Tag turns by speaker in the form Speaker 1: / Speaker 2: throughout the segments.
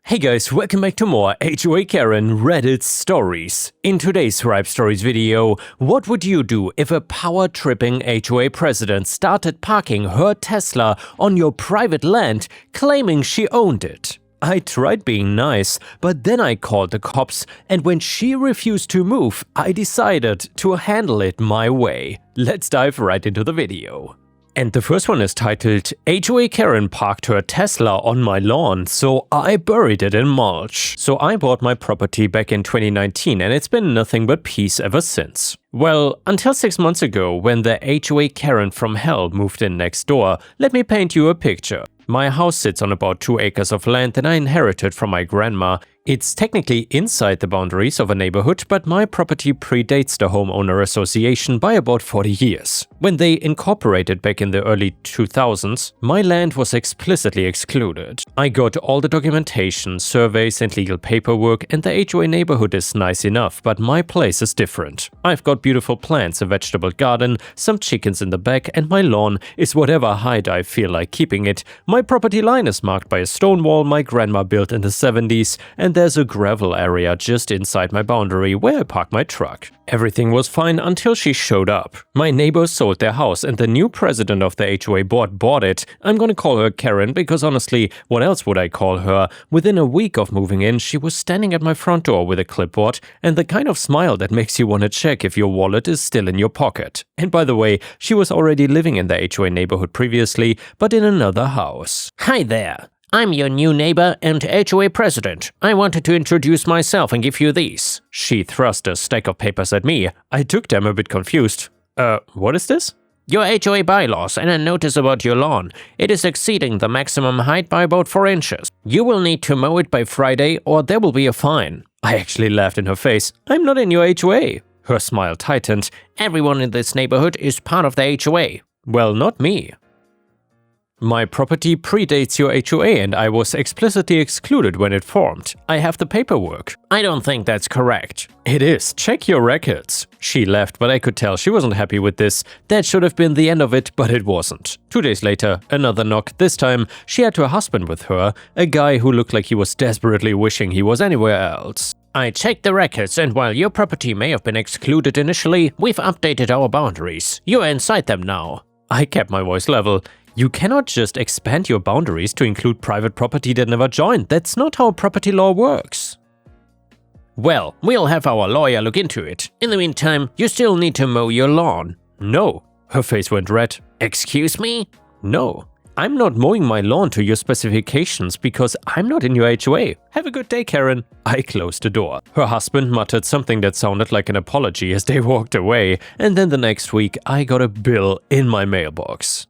Speaker 1: Hey guys, welcome back to more HOA Karen Reddit stories. In today's Ripestories video, what would you do if a power-tripping HOA president started parking her Tesla on your private land, claiming she owned it? I tried being nice, but then I called the cops, and when she refused to move, I decided to handle it my way. Let's dive right into the video. And the first one is titled, HOA Karen parked her Tesla on my lawn, so I buried it in mulch. So I bought my property back in 2019 and it's been nothing but peace ever since. Well, until 6 months ago when the HOA Karen from hell moved in next door. Let me paint you a picture. My house sits on about 2 acres of land that I inherited from my grandma. It's technically inside the boundaries of a neighborhood, but my property predates the homeowner association by about 40 years. When they incorporated back in the early 2000s, my land was explicitly excluded. I got all the documentation, surveys and legal paperwork, and the HOA neighborhood is nice enough, but my place is different. I've got beautiful plants, a vegetable garden, some chickens in the back, and my lawn is whatever height I feel like keeping it. My property line is marked by a stone wall my grandma built in the 70s, and there's a gravel area just inside my boundary where I park my truck. Everything was fine until she showed up. My neighbors sold their house and the new president of the HOA board bought it. I'm gonna call her Karen because honestly, what else would I call her? Within a week of moving in, she was standing at my front door with a clipboard and the kind of smile that makes you want to check if your wallet is still in your pocket. And by the way, she was already living in the HOA neighborhood previously, but in another house.
Speaker 2: Hi there. I'm your new neighbor and HOA president. I wanted to introduce myself and give you these.
Speaker 1: She thrust a stack of papers at me. I took them a bit confused. What is this?
Speaker 2: Your HOA bylaws and a notice about your lawn. It is exceeding the maximum height by about 4 inches. You will need to mow it by Friday or there will be a fine.
Speaker 1: I actually laughed in her face. I'm not in your HOA. Her smile tightened.
Speaker 2: Everyone in this neighborhood is part of the HOA.
Speaker 1: Well, not me. My property predates your HOA and I was explicitly excluded when it formed. I have the paperwork.
Speaker 2: I don't think that's correct.
Speaker 1: It is. Check your records. She left, but I could tell she wasn't happy with this. That should have been the end of it, but it wasn't. 2 days later, another knock. This time, she had her husband with her, a guy who looked like he was desperately wishing he was anywhere else.
Speaker 2: I checked the records and while your property may have been excluded initially, we've updated our boundaries. You're inside them now.
Speaker 1: I kept my voice level. You cannot just expand your boundaries to include private property that never joined. That's not how property law works.
Speaker 2: Well, we'll have our lawyer look into it. In the meantime, you still need to mow your lawn.
Speaker 1: No. Her face went red.
Speaker 2: Excuse me?
Speaker 1: No. I'm not mowing my lawn to your specifications because I'm not in your HOA. Have a good day, Karen. I closed the door. Her husband muttered something that sounded like an apology as they walked away, and then the next week I got a bill in my mailbox.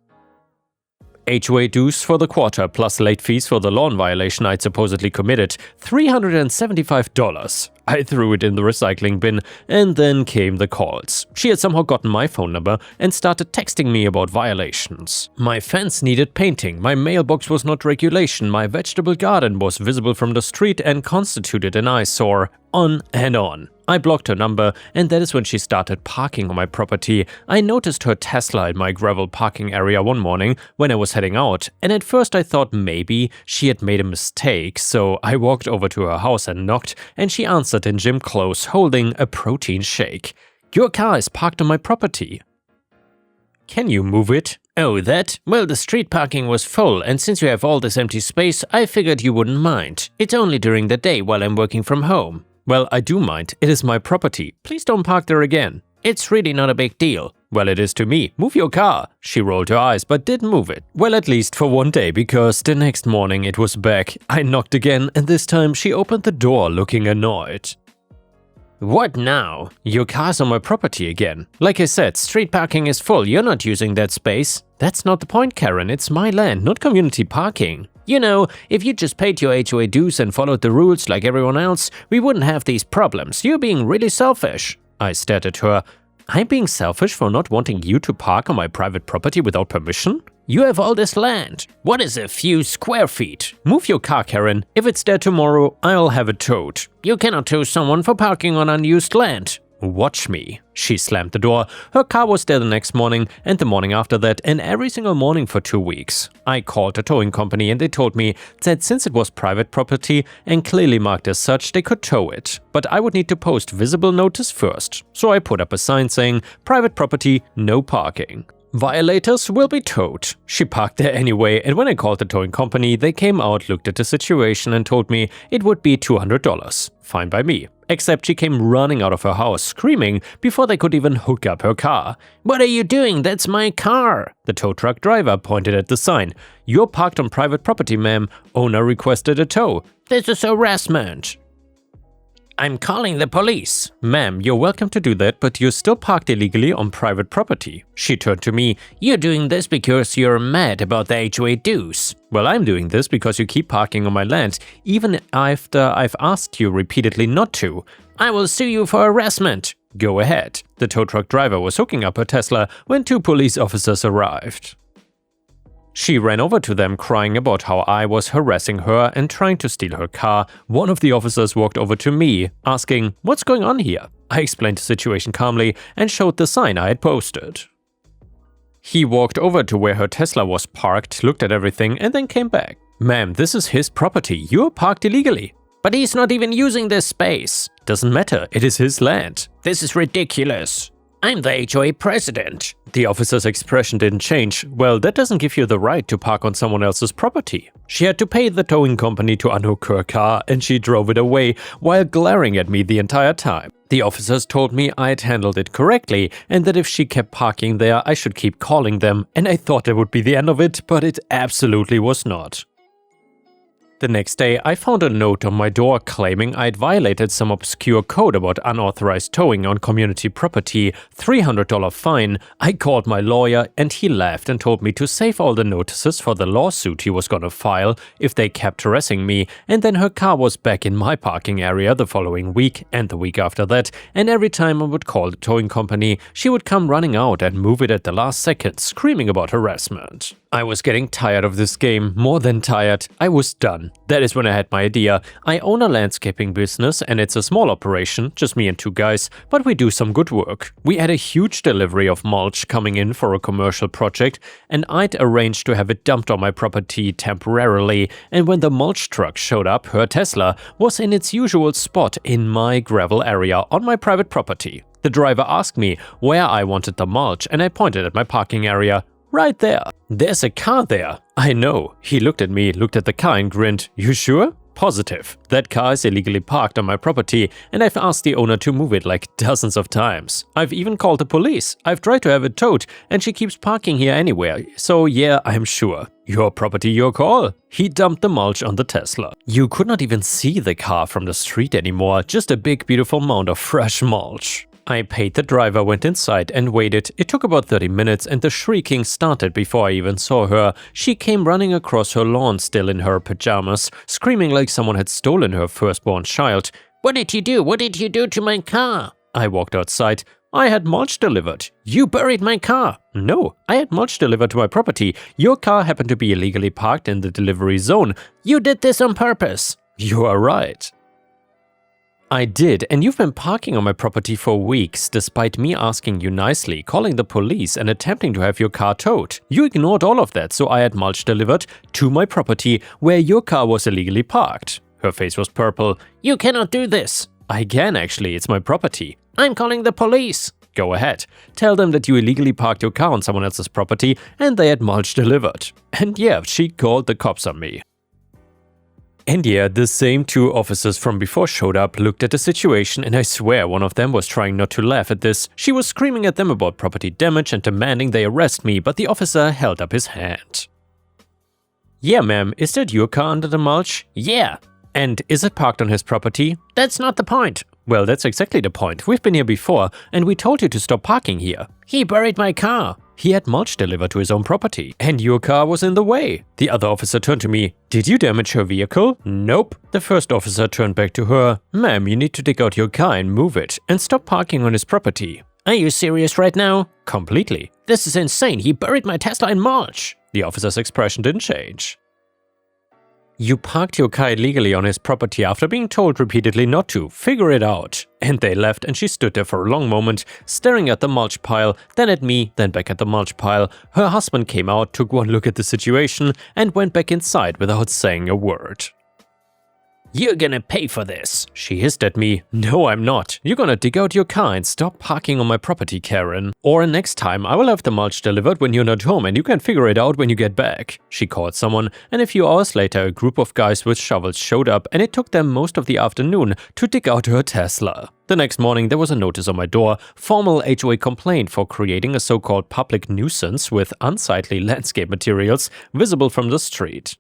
Speaker 1: HOA dues for the quarter plus late fees for the lawn violation I'd supposedly committed, $375. I threw it in the recycling bin, and then came the calls. She had somehow gotten my phone number and started texting me about violations. My fence needed painting, my mailbox was not regulation, my vegetable garden was visible from the street and constituted an eyesore. On and on. I blocked her number, and that is when she started parking on my property. I noticed her Tesla in my gravel parking area one morning when I was heading out, and at first I thought maybe she had made a mistake, so I walked over to her house and knocked, and she answered in gym clothes holding a protein shake. Your car is parked on my property. Can you move it?
Speaker 2: Oh, that? Well, the street parking was full, and since you have all this empty space, I figured you wouldn't mind. It's only during the day while I'm working from home.
Speaker 1: Well, I do mind. It is my property. Please don't park there again.
Speaker 2: It's really not a big deal.
Speaker 1: Well, it is to me. Move your car. She rolled her eyes but didn't move it. Well, at least for one day, because the next morning it was back. I knocked again and this time she opened the door looking annoyed.
Speaker 2: What now?
Speaker 1: Your car's on my property again. Like I said, street parking is full. You're not using that space. That's not the point, Karen. It's my land, not community parking.
Speaker 2: You know, if you just paid your HOA dues and followed the rules like everyone else, we wouldn't have these problems. You're being really selfish.
Speaker 1: I stared at her. I'm being selfish for not wanting you to park on my private property without permission?
Speaker 2: You have all this land. What is a few square feet?
Speaker 1: Move your car, Karen. If it's there tomorrow, I'll have it towed.
Speaker 2: You cannot tow someone for parking on unused land.
Speaker 1: Watch me. She slammed the door. Her car was there the next morning and the morning after that and every single morning for 2 weeks. I called a towing company and they told me that since it was private property and clearly marked as such, they could tow it. But I would need to post visible notice first. So I put up a sign saying, "Private property, no parking. Violators will be towed." She parked there anyway, and when I called the towing company, they came out, looked at the situation and told me it would be $200. Fine by me. Except she came running out of her house screaming before they could even hook up her car.
Speaker 2: What are you doing? That's my car.
Speaker 1: The tow truck driver pointed at the sign. "You're parked on private property, ma'am. Owner requested a tow."
Speaker 2: This is harassment.
Speaker 1: "I'm calling the police." "Ma'am, you're welcome to do that, but you're still parked illegally on private property." She turned to me.
Speaker 2: You're doing this because you're mad about the HOA dues.
Speaker 1: "Well, I'm doing this because you keep parking on my land, even after I've asked you repeatedly not to."
Speaker 2: I will sue you for harassment.
Speaker 1: "Go ahead." The tow truck driver was hooking up her Tesla when 2 police officers arrived. She ran over to them crying about how I was harassing her and trying to steal her car. One of the officers walked over to me, asking, "What's going on here?" I explained the situation calmly and showed the sign I had posted. He walked over to where her Tesla was parked, looked at everything, and then came back. "Ma'am, this is his property. You're parked illegally."
Speaker 2: But he's not even using this space.
Speaker 1: "Doesn't matter. It is his land."
Speaker 2: This is ridiculous. I'm the HOA president.
Speaker 1: The officer's expression didn't change. "Well, that doesn't give you the right to park on someone else's property." She had to pay the towing company to unhook her car and she drove it away while glaring at me the entire time. The officers told me I had handled it correctly and that if she kept parking there, I should keep calling them, and I thought that would be the end of it, but it absolutely was not. The next day, I found a note on my door claiming I'd violated some obscure code about unauthorized towing on community property, $300 fine. I called my lawyer and he laughed and told me to save all the notices for the lawsuit he was gonna file if they kept harassing me, and then her car was back in my parking area the following week and the week after that, and every time I would call the towing company, she would come running out and move it at the last second, screaming about harassment. I was getting tired of this game, more than tired. I was done. That is when I had my idea. I own a landscaping business and it's a small operation, just me and 2 guys, but we do some good work. We had a huge delivery of mulch coming in for a commercial project and I'd arranged to have it dumped on my property temporarily, and when the mulch truck showed up, her Tesla was in its usual spot in my gravel area on my private property. The driver asked me where I wanted the mulch and I pointed at my parking area. "Right there. There's a car there." "I know." He looked at me, looked at the car and grinned. "You sure?" "Positive. That car is illegally parked on my property and I've asked the owner to move it like dozens of times. I've even called the police. I've tried to have it towed and she keeps parking here anywhere. So yeah, I'm sure. Your property, your call." He dumped the mulch on the Tesla. You could not even see the car from the street anymore, just a big beautiful mound of fresh mulch. I paid the driver, went inside and waited. It took about 30 minutes and the shrieking started before I even saw her. She came running across her lawn still in her pajamas, screaming like someone had stolen her firstborn child.
Speaker 2: What did you do? What did you do to my car?
Speaker 1: I walked outside. "I had mulch delivered."
Speaker 2: You buried my car.
Speaker 1: "No, I had mulch delivered to my property. Your car happened to be illegally parked in the delivery zone."
Speaker 2: You did this on purpose.
Speaker 1: "You are right." "I did, and you've been parking on my property for weeks, despite me asking you nicely, calling the police and attempting to have your car towed. You ignored all of that, so I had mulch delivered to my property where your car was illegally parked." Her face was purple.
Speaker 2: You cannot do this.
Speaker 1: "I can actually, it's my property."
Speaker 2: I'm calling the police.
Speaker 1: "Go ahead. Tell them that you illegally parked your car on someone else's property and they had mulch delivered." And yeah, she called the cops on me. And yeah, the same 2 officers from before showed up, looked at the situation, and I swear one of them was trying not to laugh at this. She was screaming at them about property damage and demanding they arrest me, but the officer held up his hand. "Yeah, ma'am, is that your car under the mulch?"
Speaker 2: Yeah.
Speaker 1: "And is it parked on his property?"
Speaker 2: That's not the point.
Speaker 1: "Well, that's exactly the point. We've been here before, and we told you to stop parking here."
Speaker 2: He buried my car.
Speaker 1: He had mulch delivered to his own property, and your car was in the way. The other officer turned to me. "Did you damage her vehicle?" "Nope." The first officer turned back to her. "Ma'am, you need to take out your car and move it, and stop parking on his property."
Speaker 2: Are you serious right now?
Speaker 1: "Completely."
Speaker 2: This is insane. He buried my Tesla in mulch.
Speaker 1: The officer's expression didn't change. You parked your car illegally on his property after being told repeatedly not to. Figure it out. And they left, and she stood there for a long moment, staring at the mulch pile, then at me, then back at the mulch pile. Her husband came out, took one look at the situation, and went back inside without saying a word.
Speaker 2: "You're gonna pay for this,"
Speaker 1: she hissed at me. No, I'm not. You're gonna dig out your car and stop parking on my property, Karen. Or next time, I will have the mulch delivered when you're not home and you can figure it out when you get back. She called someone, and a few hours later, a group of guys with shovels showed up, and it took them most of the afternoon to dig out her Tesla. The next morning, there was a notice on my door, formal HOA complaint for creating a so-called public nuisance with unsightly landscape materials visible from the street.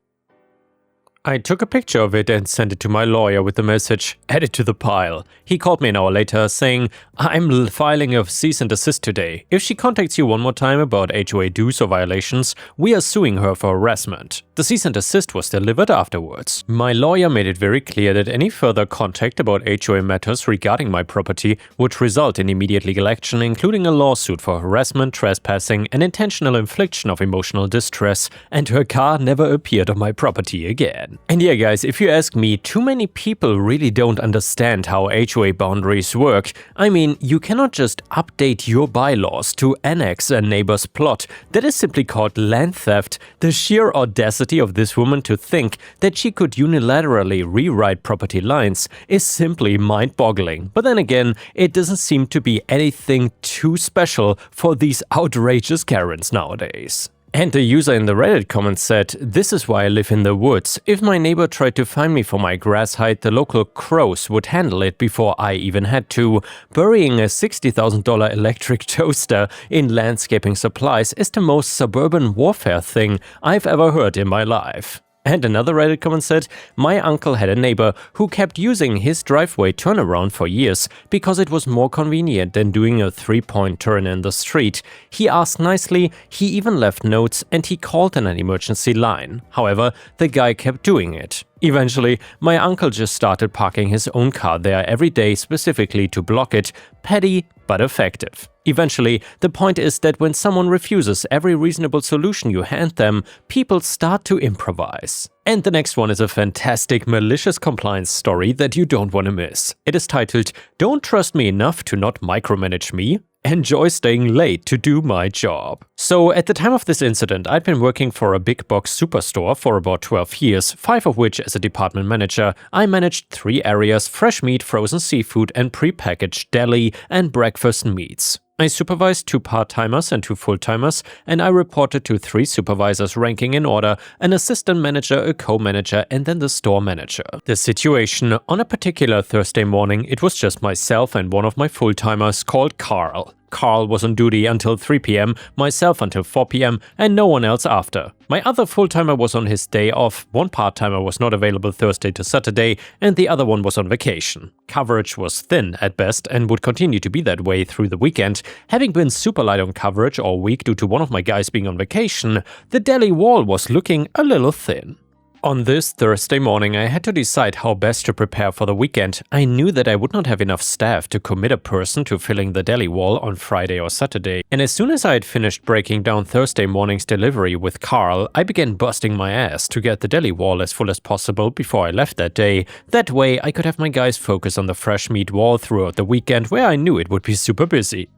Speaker 1: I took a picture of it and sent it to my lawyer with the message, "Add it to the pile." He called me an hour later saying, "I'm filing a cease and desist today. If she contacts you one more time about HOA dues or violations, we are suing her for harassment." The cease and desist was delivered afterwards. My lawyer made it very clear that any further contact about HOA matters regarding my property would result in immediate legal action, including a lawsuit for harassment, trespassing, and intentional infliction of emotional distress, and her car never appeared on my property again. And yeah guys, if you ask me, too many people really don't understand how HOA boundaries work. I mean, you cannot just update your bylaws to annex a neighbor's plot. That is simply called land theft. The sheer audacity of this woman to think that she could unilaterally rewrite property lines is simply mind-boggling. But then again, it doesn't seem to be anything too special for these outrageous Karens nowadays. And the user in the Reddit comment said, "This is why I live in the woods. If my neighbor tried to find me for my grass height, the local crows would handle it before I even had to. Burying a $60,000 electric toaster in landscaping supplies is the most suburban warfare thing I've ever heard in my life." And another Reddit comment said, "My uncle had a neighbor who kept using his driveway turnaround for years because it was more convenient than doing a 3-point turn in the street. He asked nicely, he even left notes, and he called an emergency line. However, the guy kept doing it. Eventually, my uncle just started parking his own car there every day specifically to block it. Petty, but effective. Eventually, the point is that when someone refuses every reasonable solution you hand them, people start to improvise." And the next one is a fantastic malicious compliance story that you don't want to miss. It is titled, "Don't Trust Me Enough to Not Micromanage Me? Enjoy staying late to do my job." So at the time of this incident, I'd been working for a big box superstore for about 12 years, 5 of which as a department manager. I managed 3 areas: fresh meat, frozen seafood, and prepackaged deli and breakfast meats. I supervised 2 part-timers and 2 full-timers, and I reported to 3 supervisors ranking in order: an assistant manager, a co-manager, and then the store manager. The situation: on a particular Thursday morning, it was just myself and one of my full-timers called Carl. Carl was on duty until 3 p.m, myself until 4 p.m, and no one else after. My other full-timer was on his day off, one part-timer was not available Thursday to Saturday, and the other one was on vacation. Coverage was thin at best and would continue to be that way through the weekend. Having been super light on coverage all week due to one of my guys being on vacation, the deli wall was looking a little thin. On this Thursday morning, I had to decide how best to prepare for the weekend. I knew that I would not have enough staff to commit a person to filling the deli wall on Friday or Saturday. And as soon as I had finished breaking down Thursday morning's delivery with Carl, I began busting my ass to get the deli wall as full as possible before I left that day. That way, I could have my guys focus on the fresh meat wall throughout the weekend, where I knew it would be super busy.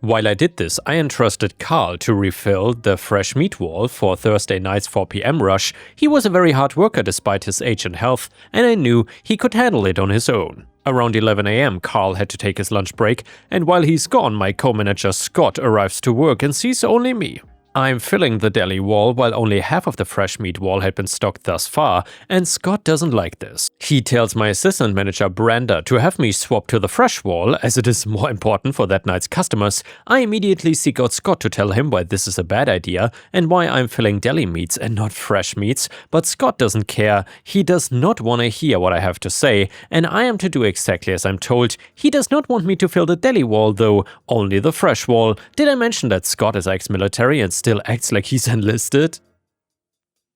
Speaker 1: While I did this, I entrusted Carl to refill the fresh meat wall for Thursday night's 4 p.m. rush. He was a very hard worker despite his age and health, and I knew he could handle it on his own. Around 11 a.m, Carl had to take his lunch break, and while he's gone, my co-manager Scott arrives to work and sees only me. I'm filling the deli wall while only half of the fresh meat wall had been stocked thus far, and Scott doesn't like this. He tells my assistant manager Brenda to have me swap to the fresh wall as it is more important for that night's customers. I immediately seek out Scott to tell him why this is a bad idea and why I'm filling deli meats and not fresh meats, but Scott doesn't care. He does not want to hear what I have to say, and I am to do exactly as I'm told. He does not want me to fill the deli wall though, only the fresh wall. Did I mention that Scott is ex-military and still acts like he's enlisted?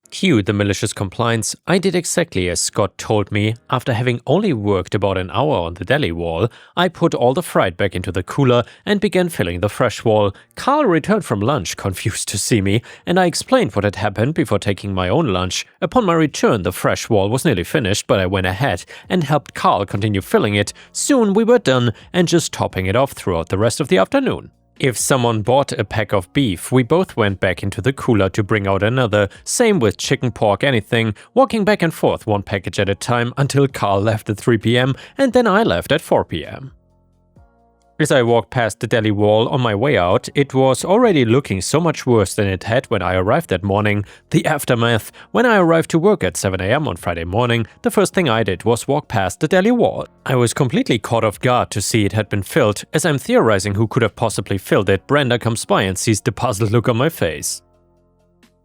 Speaker 1: Cue the malicious compliance. I did exactly as Scott told me. After having only worked about an hour on the deli wall, I put all the fried back into the cooler and began filling the fresh wall. Carl returned from lunch, confused to see me, and I explained what had happened before taking my own lunch. Upon my return, the fresh wall was nearly finished, but I went ahead and helped Carl continue filling it. Soon we were done and just topping it off throughout the rest of the afternoon. If someone bought a pack of beef, we both went back into the cooler to bring out another. Same with chicken, pork, anything, walking back and forth one package at a time until Carl left at 3 p.m. and then I left at 4 p.m. As I walked past the deli wall on my way out, it was already looking so much worse than it had when I arrived that morning. The aftermath. When I arrived to work at 7 a.m. on Friday morning, the first thing I did was walk past the deli wall. I was completely caught off guard to see it had been filled. As I'm theorizing who could have possibly filled it, Brenda comes by and sees the puzzled look on my face.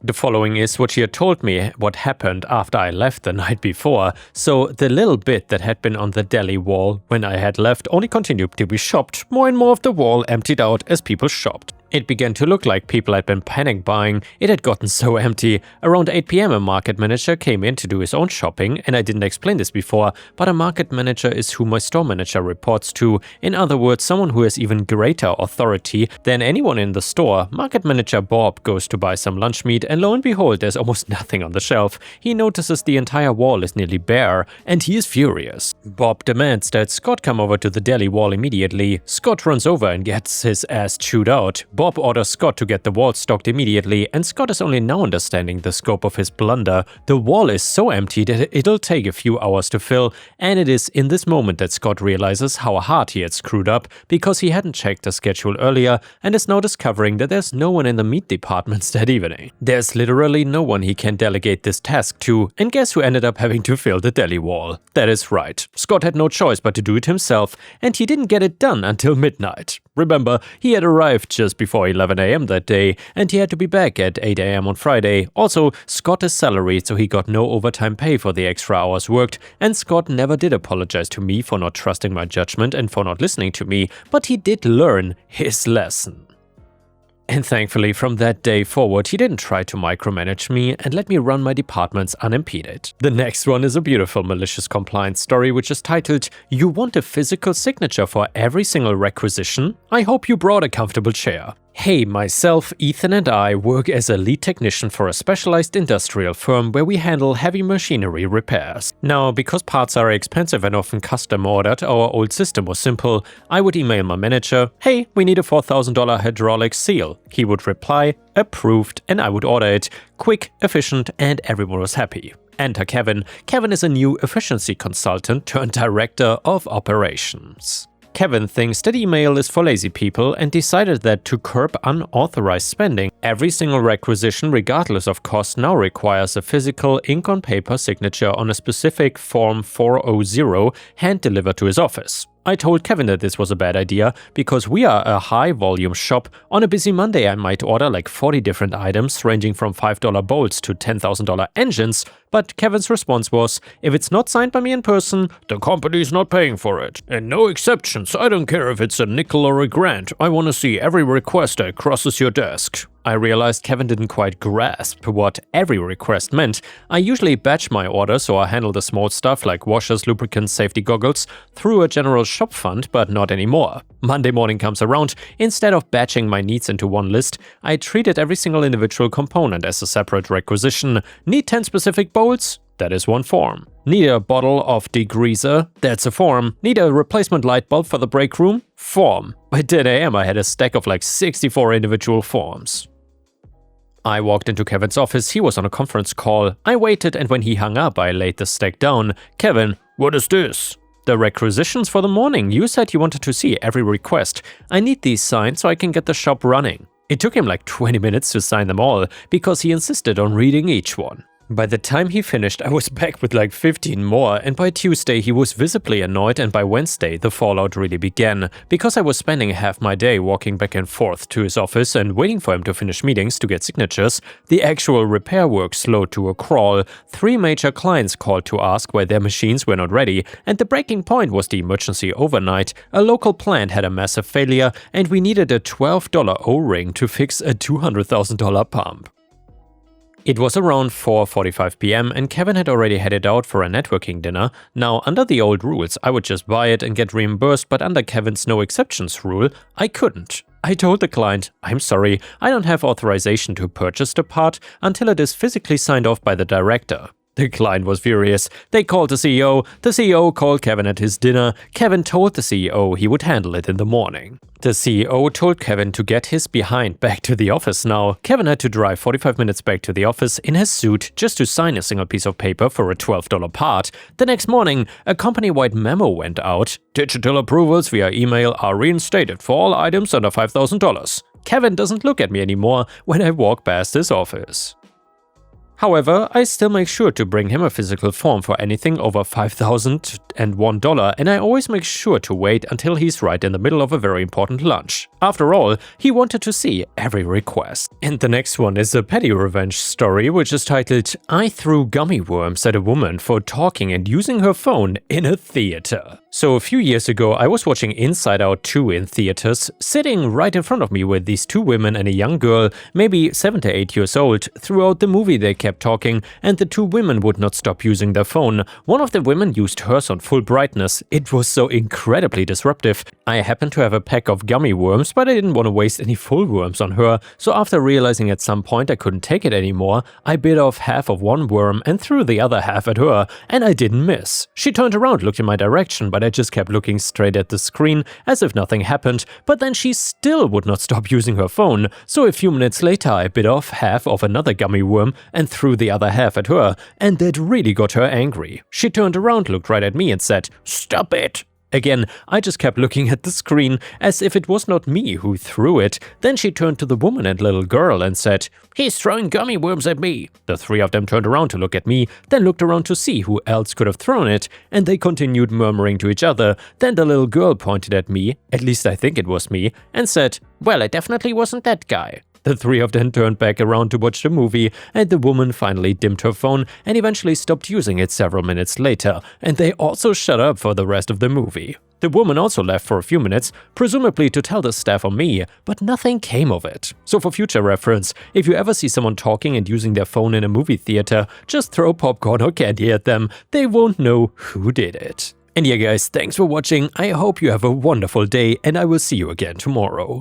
Speaker 1: The following is what she had told me what happened after I left the night before, so the little bit that had been on the deli wall when I had left only continued to be shopped. More and more of the wall emptied out as people shopped. It began to look like people had been panic buying. It had gotten so empty. Around 8 p.m. a market manager came in to do his own shopping, and I didn't explain this before, but a market manager is who my store manager reports to. In other words, someone who has even greater authority than anyone in the store. Market manager Bob goes to buy some lunch meat, and lo and behold, there's almost nothing on the shelf. He notices the entire wall is nearly bare, and he is furious. Bob demands that Scott come over to the deli wall immediately. Scott runs over and gets his ass chewed out. Bob orders Scott to get the wall stocked immediately, and Scott is only now understanding the scope of his blunder. The wall is so empty that it'll take a few hours to fill, and it is in this moment that Scott realizes how hard he had screwed up because he hadn't checked the schedule earlier and is now discovering that there's no one in the meat departments that evening. There's literally no one he can delegate this task to, and guess who ended up having to fill the deli wall? That is right. Scott had no choice but to do it himself, and he didn't get it done until midnight. Remember, he had arrived just before 11 a.m. that day, and he had to be back at 8 a.m. on Friday. Also, Scott is salaried, so he got no overtime pay for the extra hours worked, and Scott never did apologize to me for not trusting my judgment and for not listening to me, but he did learn his lesson. And thankfully, from that day forward, he didn't try to micromanage me and let me run my departments unimpeded. The next one is a beautiful malicious compliance story, which is titled, "You want a physical signature for every single requisition? I hope you brought a comfortable chair." Hey, myself, Ethan and I work as a lead technician for a specialized industrial firm where we handle heavy machinery repairs. Now, because parts are expensive and often custom ordered, our old system was simple. I would email my manager, "Hey, we need a $4,000 hydraulic seal." He would reply, "Approved," and I would order it. Quick, efficient, and everyone was happy. Enter Kevin. Kevin is a new efficiency consultant turned director of operations. Kevin thinks that email is for lazy people and decided that to curb unauthorized spending, every single requisition, regardless of cost, now requires a physical ink-on-paper signature on a specific Form 400 hand-delivered to his office. I told Kevin that this was a bad idea because we are a high-volume shop. On a busy Monday, I might order like 40 different items ranging from $5 bolts to $10,000 engines, but Kevin's response was, "If it's not signed by me in person, the company's not paying for it. And no exceptions. I don't care if it's a nickel or a grand. I want to see every request that crosses your desk." I realized Kevin didn't quite grasp what every request meant. I usually batch my orders or handle the small stuff like washers, lubricants, safety goggles through a general shop fund, but not anymore. Monday morning comes around. Instead of batching my needs into one list, I treated every single individual component as a separate requisition. Need 10 specific bolts? That is one form. Need a bottle of degreaser? That's a form. Need a replacement light bulb for the break room? Form. By 10 a.m. I had a stack of like 64 individual forms. I walked into Kevin's office. He was on a conference call. I waited, and when he hung up, I laid the stack down. "Kevin, what is this?" "The requisitions for the morning. You said you wanted to see every request. I need these signed so I can get the shop running." It took him like 20 minutes to sign them all because he insisted on reading each one. By the time he finished, I was back with like 15 more, and by Tuesday he was visibly annoyed, and by Wednesday the fallout really began. Because I was spending half my day walking back and forth to his office and waiting for him to finish meetings to get signatures, the actual repair work slowed to a crawl. 3 major clients called to ask why their machines were not ready, and the breaking point was the emergency overnight. A local plant had a massive failure, and we needed a $12 O-ring to fix a $200,000 pump. It was around 4:45 p.m. and Kevin had already headed out for a networking dinner. Now, under the old rules, I would just buy it and get reimbursed, but under Kevin's no exceptions rule, I couldn't. I told the client, "I'm sorry, I don't have authorization to purchase the part until it is physically signed off by the director." The client was furious. They called the CEO. The CEO called Kevin at his dinner. Kevin told the CEO he would handle it in the morning. The CEO told Kevin to get his behind back to the office now. Kevin had to drive 45 minutes back to the office in his suit just to sign a single piece of paper for a $12 part. The next morning, a company-wide memo went out. "Digital approvals via email are reinstated for all items under $5,000. Kevin doesn't look at me anymore when I walk past his office. However, I still make sure to bring him a physical form for anything over $5,001, and I always make sure to wait until he's right in the middle of a very important lunch. After all, he wanted to see every request. And the next one is a petty revenge story, which is titled, "I threw gummy worms at a woman for talking and using her phone in a theater." So a few years ago, I was watching Inside Out 2 in theaters. Sitting right in front of me were these two women and a young girl, maybe 7 to 8 years old. Throughout the movie they kept talking, and the two women would not stop using their phone. One of the women used hers on full brightness. It was so incredibly disruptive. I happened to have a pack of gummy worms, but I didn't want to waste any full worms on her. So after realizing at some point I couldn't take it anymore, I bit off half of one worm and threw the other half at her, and I didn't miss. She turned around, looked in my direction, but I just kept looking straight at the screen as if nothing happened. But then she still would not stop using her phone. So a few minutes later I bit off half of another gummy worm and threw the other half at her, and that really got her angry. She turned around, looked right at me and said, "Stop it!" Again, I just kept looking at the screen as if it was not me who threw it. Then she turned to the woman and little girl and said, "He's throwing gummy worms at me." The three of them turned around to look at me, then looked around to see who else could have thrown it, and they continued murmuring to each other. Then the little girl pointed at me, at least I think it was me, and said, "Well, it definitely wasn't that guy." The three of them turned back around to watch the movie, and the woman finally dimmed her phone and eventually stopped using it several minutes later, and they also shut up for the rest of the movie. The woman also left for a few minutes, presumably to tell the staff on me, but nothing came of it. So for future reference, if you ever see someone talking and using their phone in a movie theater, just throw popcorn or candy at them. They won't know who did it. And yeah guys, thanks for watching. I hope you have a wonderful day, and I will see you again tomorrow.